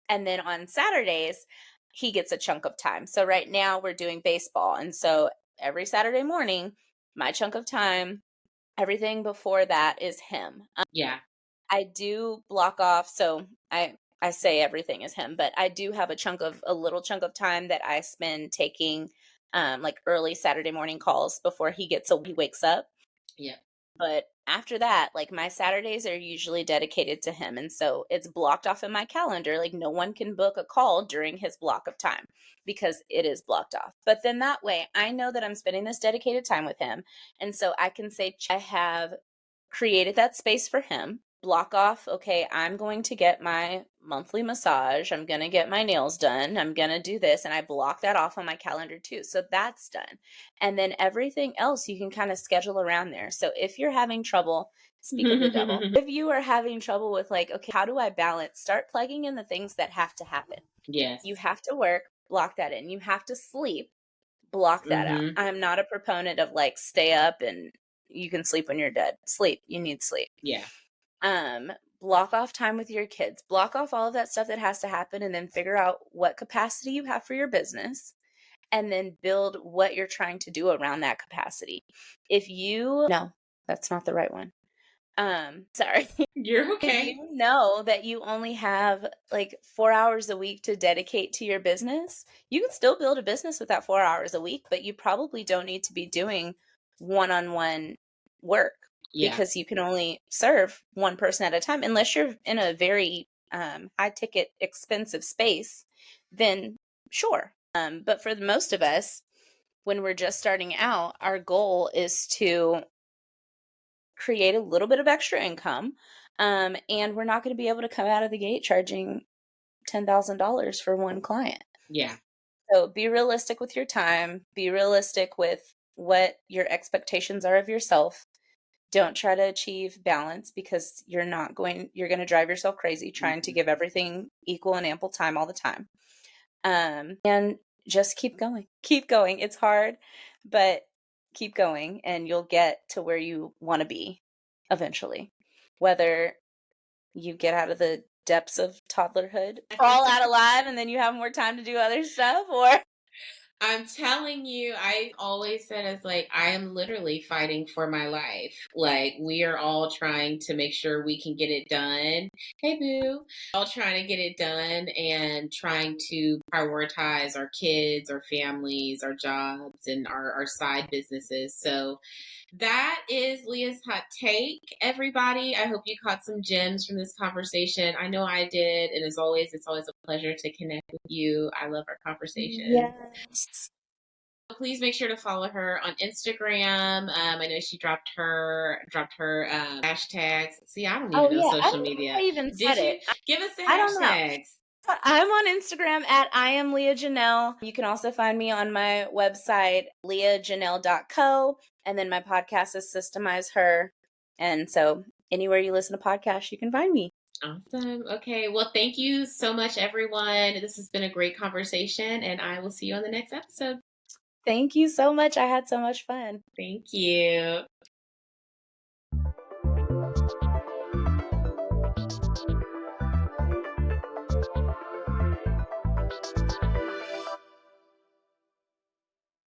And then on Saturdays, he gets a chunk of time. So right now we're doing baseball. And so every Saturday morning, my chunk of time, everything before that is him. Yeah. I do block off. So I say everything is him, but I do have a little chunk of time that I spend taking like early Saturday morning calls before he wakes up. Yeah. But after that, like my Saturdays are usually dedicated to him. And so it's blocked off in my calendar. Like no one can book a call during his block of time because it is blocked off. But then that way I know that I'm spending this dedicated time with him. And so I can say, I have created that space for him. Block off, okay, I'm going to get my monthly massage. I'm going to get my nails done. I'm going to do this. And I block that off on my calendar too. So that's done. And then everything else you can kind of schedule around there. So if you're having trouble, speak of the devil, if you are having trouble with like, okay, how do I balance? Start plugging in the things that have to happen. Yes. You have to work, block that in. You have to sleep, block that out. I'm not a proponent of like stay up and you can sleep when you're dead. Sleep. You need sleep. Yeah. Block off time with your kids. Block off all of that stuff that has to happen and then figure out what capacity you have for your business and then build what you're trying to do around that capacity. No, that's not the right one. Sorry. You're okay. If you know that you only have like 4 hours a week to dedicate to your business, you can still build a business with that 4 hours a week, but you probably don't need to be doing one-on-one work because you can only serve one person at a time. Unless you're in a very high ticket, expensive space, then sure. But for most of us, when we're just starting out, our goal is to create a little bit of extra income. And we're not going to be able to come out of the gate charging $10,000 for one client. Yeah. So be realistic with your time. Be realistic with what your expectations are of yourself. Don't try to achieve balance because you're going to drive yourself crazy trying to give everything equal and ample time all the time. And just keep going. Keep going. It's hard, but keep going and you'll get to where you want to be eventually. Whether you get out of the depths of toddlerhood, crawl out alive, and then you have more time to do other stuff, or I'm telling you, I always said it's like I am literally fighting for my life. Like we are all trying to make sure we can get it done. Hey boo. All trying to get it done and trying to prioritize our kids, our families, our jobs, and our side businesses. So that is Leah's hot take, everybody. I hope you caught some gems from this conversation. I know I did. And as always, it's always a pleasure to connect with you. I love our conversations. yes. Please make sure to follow her on Instagram. I know she dropped her hashtags. See, I don't even know social media. I even said it. Give us the hashtags. I don't know. I'm on Instagram at I am Leah Janelle. You can also find me on my website, leahjanelle.co. And then my podcast is Systemize Her. And so anywhere you listen to podcasts, you can find me. Awesome. Okay. Well, thank you so much, everyone. This has been a great conversation, and I will see you on the next episode. Thank you so much. I had so much fun. Thank you.